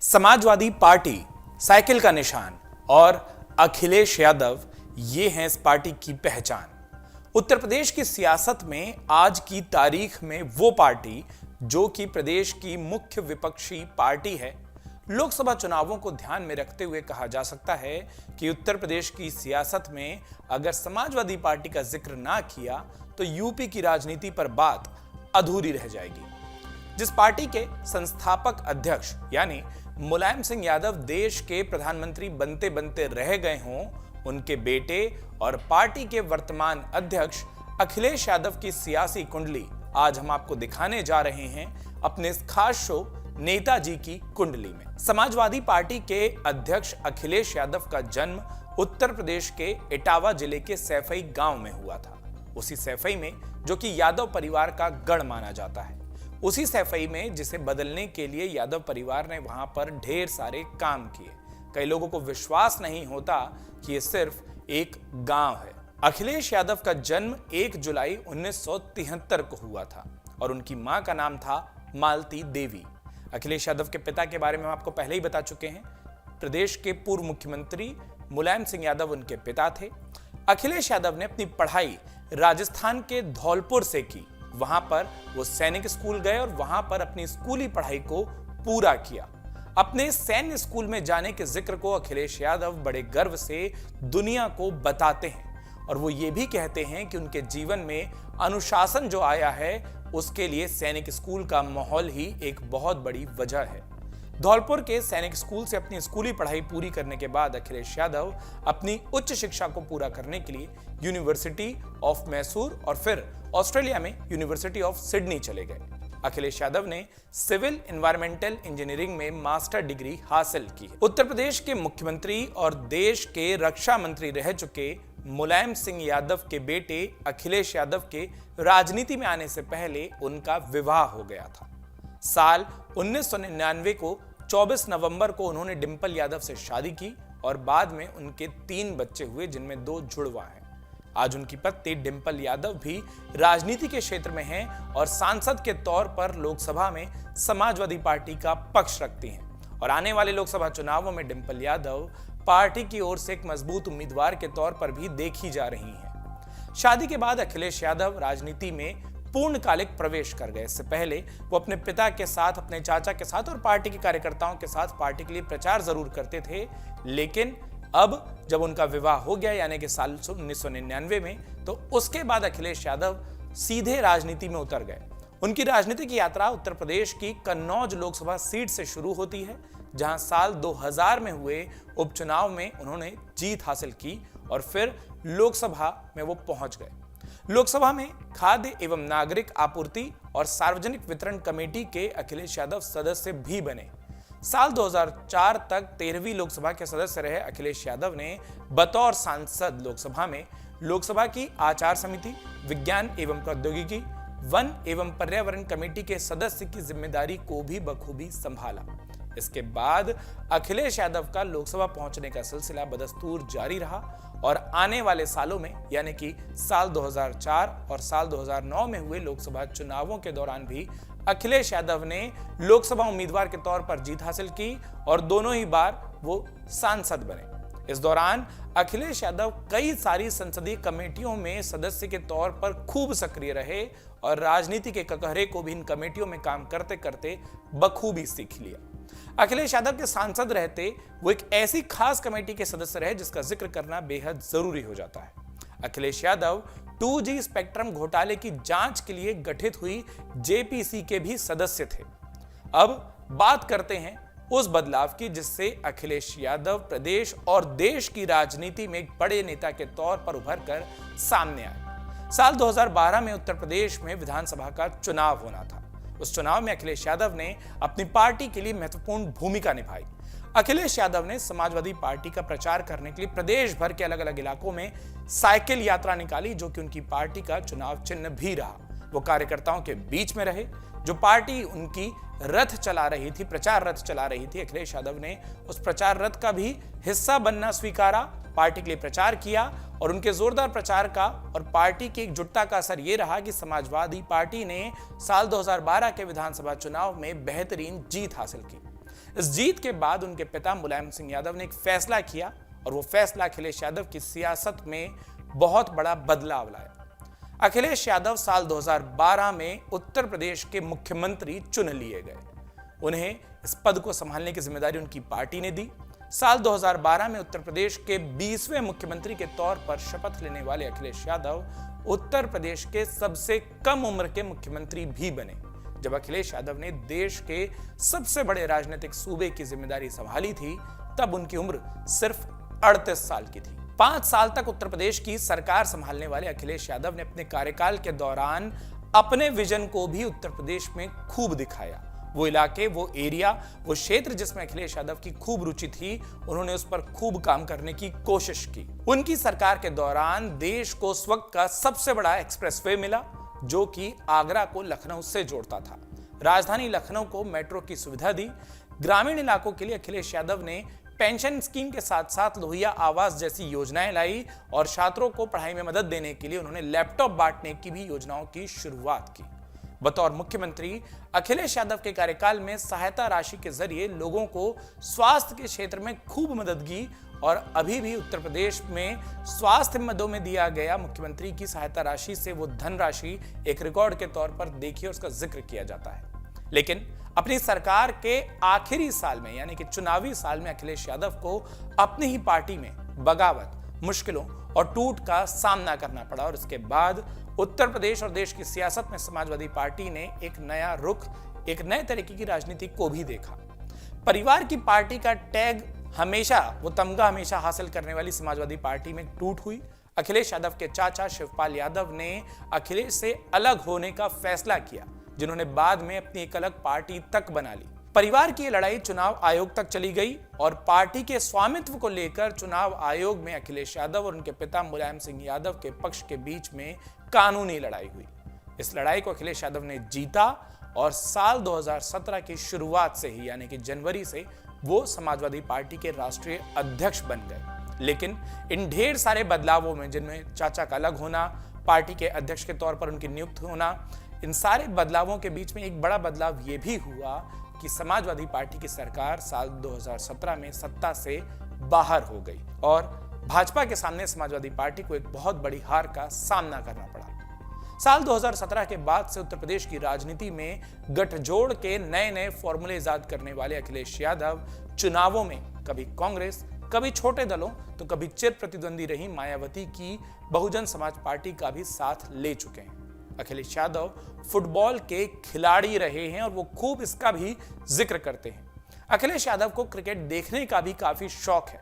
Samajwadi party cycle का निशान और अखिलेश यादव ये हैं इस पार्टी की पहचान। उत्तर प्रदेश की सियासत में आज की तारीख में वो पार्टी जो कि प्रदेश की मुख्य विपक्षी पार्टी है, लोकसभा चुनावों को ध्यान में रखते हुए कहा जा सकता है कि उत्तर प्रदेश की सियासत में अगर समाजवादी पार्टी का जिक्र ना किया तो यूपी की राजनीति पर बात अधूरी रह जाएगी। जिस पार्टी के संस्थापक अध्यक्ष यानी मुलायम सिंह यादव देश के प्रधानमंत्री बनते बनते रह गए हों, उनके बेटे और पार्टी के वर्तमान अध्यक्ष अखिलेश यादव की सियासी कुंडली आज हम आपको दिखाने जा रहे हैं अपने इस खास शो नेताजी की कुंडली में। समाजवादी पार्टी के अध्यक्ष अखिलेश यादव का जन्म उत्तर प्रदेश के इटावा जिले के सैफई गांव में हुआ था। उसी सैफई में जो कि यादव परिवार का गढ़ माना जाता है, उसी सैफई में जिसे बदलने के लिए यादव परिवार ने वहां पर ढेर सारे काम किए। कई लोगों को विश्वास नहीं होता कि ये सिर्फ एक गांव है। अखिलेश यादव का जन्म 1 जुलाई 1973 को हुआ था और उनकी मां का नाम था मालती देवी। अखिलेश यादव के पिता के बारे में हम आपको पहले ही बता चुके हैं। प्रदेश के पूर्व मुख्यमंत्री मुलायम सिंह यादव उनके पिता थे। अखिलेश यादव ने अपनी पढ़ाई राजस्थान के धौलपुर से की। वहां पर वो सैनिक स्कूल गए और वहां पर अपनी स्कूली पढ़ाई को पूरा किया। अपने सैन्य स्कूल में जाने के जिक्र को अखिलेश यादव बड़े गर्व से दुनिया को बताते हैं और वो ये भी कहते हैं कि उनके जीवन में अनुशासन जो आया है उसके लिए सैनिक स्कूल का माहौल ही एक बहुत बड़ी वजह है। धौलपुर के सैनिक स्कूल से अपनी स्कूली पढ़ाई पूरी करने के बाद अखिलेश यादव अपनी उच्च शिक्षा को पूरा करने के लिए यूनिवर्सिटी ऑफ मैसूर और फिर ऑस्ट्रेलिया में यूनिवर्सिटी ऑफ सिडनी चले गए। अखिलेश यादव ने सिविल एनवायरमेंटल इंजीनियरिंग में मास्टर डिग्री हासिल की। उत्तर प्रदेश के मुख्यमंत्री और देश के रक्षा मंत्री रह चुके मुलायम सिंह यादव के बेटे अखिलेश यादव के राजनीति में आने से पहले उनका विवाह हो गया था। साल 1999 को 24 नवंबर को उन्होंने डिंपल यादव से शादी की और बाद में उनके 3 बच्चे हुए, जिनमें 2 जुड़वा हैं। आज उनकी पत्नी डिंपल यादव भी राजनीति के क्षेत्र में हैं और सांसद के तौर पर लोकसभा में समाजवादी पार्टी का पक्ष रखती हैं और आने वाले लोकसभा चुनावों में डिंपल यादव पार्टी की ओर से एक मजबूत उम्मीदवार के तौर पर भी देखी जा रही हैं। शादी के बाद अखिलेश यादव राजनीति में पूर्णकालिक प्रवेश कर गए। इससे पहले वो अपने पिता के साथ, अपने चाचा के साथ और पार्टी के कार्यकर्ताओं के साथ पार्टी के लिए प्रचार जरूर करते थे, लेकिन अब जब उनका विवाह हो गया यानी कि साल 1999 में, तो उसके बाद अखिलेश यादव सीधे राजनीति में उतर गए। उनकी राजनीतिक यात्रा उत्तर प्रदेश की कन्नौज लोकसभा सीट से शुरू होती है, जहां साल 2000 में हुए उपचुनाव में उन्होंने जीत हासिल की और फिर लोकसभा में वो पहुंच गए। लोकसभा में खाद्य एवं नागरिक आपूर्ति और सार्वजनिक वितरण कमेटी के अखिलेश यादव सदस्य भी बने। साल 2004 तक 13वीं लोकसभा के सदस्य रहे अखिलेश यादव ने बतौर सांसद लोकसभा में लोकसभा की आचार समिति, विज्ञान एवं प्रौद्योगिकी, वन एवं पर्यावरण कमेटी के सदस्य की जिम्मेदारी को भी बखूबी संभाला। इसके बाद अखिलेश यादव का लोकसभा पहुंचने का सिलसिला बदस्तूर जारी रहा और आने वाले सालों में यानी कि साल 2004 और साल 2009 में हुए लोकसभा चुनावों के दौरान भी अखिलेश यादव ने लोकसभा उम्मीदवार के तौर पर जीत हासिल की और दोनों ही बार वो सांसद बने। इस दौरान अखिलेश यादव कई सारी संसदीय कमेटियों में सदस्य के तौर पर खूब सक्रिय रहे और राजनीति के ककहरे को भी इन कमेटियों में काम करते करते बखूबी सीख लिया। अखिलेश यादव के सांसद रहते वो एक ऐसी खास कमेटी के सदस्य रहे जिसका जिक्र करना बेहद जरूरी हो जाता है। अखिलेश यादव 2G स्पेक्ट्रम घोटाले की जांच के लिए गठित हुई जेपीसी के भी सदस्य थे। अब बात करते हैं उस बदलाव की जिससे अखिलेश यादव प्रदेश और देश की राजनीति में एक बड़े नेता के तौर पर उभर कर सामने आए। साल 2012 में उत्तर प्रदेश में विधानसभा का चुनाव होना था। उस चुनाव में अखिलेश यादव ने अपनी पार्टी के लिए महत्वपूर्ण भूमिका निभाई। अखिलेश यादव ने समाजवादी पार्टी का प्रचार करने के लिए प्रदेश भर के अलग अलग इलाकों में साइकिल यात्रा निकाली, जो कि उनकी पार्टी का चुनाव चिन्ह भी रहा। वो कार्यकर्ताओं के बीच में रहे। जो पार्टी उनकी रथ चला रही थी, प्रचार रथ चला रही थी, अखिलेश यादव ने उस प्रचार रथ का भी हिस्सा बनना स्वीकारा, पार्टी के लिए प्रचार किया और उनके जोरदार प्रचार का और पार्टी की एकजुटता का असर यह रहा कि समाजवादी पार्टी ने साल 2012 के विधानसभा चुनाव में बेहतरीन जीत हासिल की। इस जीत के बाद उनके पिता मुलायम सिंह यादव ने एक फैसला किया और वो फैसला अखिलेश यादव की सियासत में बहुत बड़ा बदलाव लाया। अखिलेश यादव साल 2012 में उत्तर प्रदेश के मुख्यमंत्री चुन लिए गए। उन्हें इस पद को संभालने की जिम्मेदारी उनकी पार्टी ने दी। साल 2012 में उत्तर प्रदेश के 20वें मुख्यमंत्री के तौर पर शपथ लेने वाले अखिलेश यादव उत्तर प्रदेश के सबसे कम उम्र के मुख्यमंत्री भी बने। जब अखिलेश यादव ने देश के सबसे बड़े राजनीतिक सूबे की जिम्मेदारी संभाली थी, तब उनकी उम्र सिर्फ 38 साल की थी। 5 साल तक उत्तर प्रदेश की सरकार संभालने वाले अखिलेश यादव ने अपने कार्यकाल के दौरान अपने विजन को भी उत्तर प्रदेश में खूब दिखाया। वो इलाके, वो एरिया, वो क्षेत्र जिसमें अखिलेश यादव की खूब रुचि थी, उन्होंने उस पर खूब काम करने की कोशिश की। उनकी सरकार के दौरान देश को उस वक्त का सबसे बड़ा एक्सप्रेसवे मिला, जो कि आगरा को लखनऊ से जोड़ता था। राजधानी लखनऊ को मेट्रो की सुविधा दी। ग्रामीण इलाकों के लिए अखिलेश यादव ने पेंशन स्कीम के साथ साथ लोहिया आवास जैसी योजनाएं लाई और छात्रों को पढ़ाई में मदद देने के लिए उन्होंने लैपटॉप बांटने की भी योजनाओं की शुरुआत की। बतौर मुख्यमंत्री अखिलेश यादव के कार्यकाल में सहायता राशि के जरिए लोगों को स्वास्थ्य के क्षेत्र में खूब मदद की और अभी भी उत्तर प्रदेश में स्वास्थ्य मदों में दिया गया मुख्यमंत्री की सहायता राशि से वो धनराशि एक रिकॉर्ड के तौर पर देखिए उसका जिक्र किया जाता है। लेकिन अपनी सरकार के आखिरी साल में यानी कि चुनावी साल में अखिलेश यादव को अपनी ही पार्टी में बगावत, मुश्किलों और टूट का सामना करना पड़ा और इसके बाद उत्तर प्रदेश और देश की सियासत में समाजवादी पार्टी ने एक नया रुख, एक नए तरीके की राजनीति को भी देखा। परिवार की पार्टी का टैग हमेशा, वो तमगा हमेशा हासिल करने वाली समाजवादी पार्टी में टूट हुई। अखिलेश यादव के चाचा शिवपाल यादव ने अखिलेश से अलग होने का फैसला किया, जिन्होंने बाद में अपनी एक अलग पार्टी तक बना ली। परिवार की लड़ाई चुनाव आयोग तक चली गई और पार्टी के स्वामित्व को लेकर चुनाव आयोग में अखिलेश यादव और उनके पिता मुलायम सिंह यादव के पक्ष के बीच में कानूनी लड़ाई हुई। इस लड़ाई को अखिलेश यादव ने जीता और साल 2017 की शुरुआत से ही यानी कि जनवरी से वो समाजवादी पार्टी के राष्ट्रीय अध्यक्ष बन गए। लेकिन इन ढेर सारे बदलावों में, जिनमें चाचा का अलग होना, पार्टी के अध्यक्ष के तौर पर उनकी नियुक्ति होना, इन सारे बदलावों के बीच में एक बड़ा बदलाव यह भी हुआ कि समाजवादी पार्टी की सरकार साल 2017 में सत्ता से बाहर हो गई और भाजपा के सामने समाजवादी पार्टी को एक बहुत बड़ी हार का सामना करना पड़ा। साल 2017 के बाद से उत्तर प्रदेश की राजनीति में गठजोड़ के नए नए फॉर्मूले इजाद करने वाले अखिलेश यादव चुनावों में कभी कांग्रेस, कभी छोटे दलों तो कभी चिर प्रतिद्वंदी रही मायावती की बहुजन समाज पार्टी का भी साथ ले चुके हैं। अखिलेश यादव फुटबॉल के खिलाड़ी रहे हैं और वो खूब इसका भी जिक्र करते हैं। अखिलेश यादव को क्रिकेट देखने का भी काफी शौक है।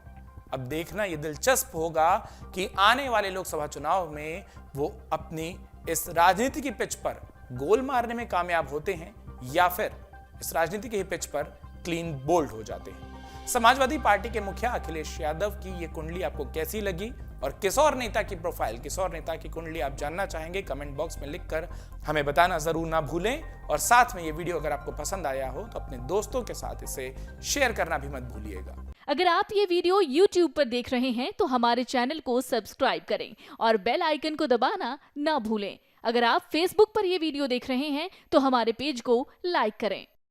अब देखना ये दिलचस्प होगा कि आने वाले लोकसभा चुनाव में वो अपनी इस राजनीति की पिच पर गोल मारने में कामयाब होते हैं या फिर इस राजनीति की पिच पर क्लीन बोल्ड हो जाते हैं। समाजवादी पार्टी के मुखिया अखिलेश यादव की ये कुंडली आपको कैसी लगी और किस और नेता की प्रोफाइल, किस और नेता की कुंडली आप जानना चाहेंगे, कमेंट बॉक्स में लिखकर हमें बताना जरूर ना भूलें। और साथ में ये वीडियो अगर आपको पसंद आया हो तो अपने दोस्तों के साथ इसे शेयर करना भी मत भूलिएगा। अगर आप ये वीडियो YouTube पर देख रहे हैं तो हमारे चैनल को सब्सक्राइब करें और बेल आइकन को दबाना ना भूलें। अगर आप Facebook पर ये वीडियो देख रहे हैं तो हमारे पेज को लाइक करें।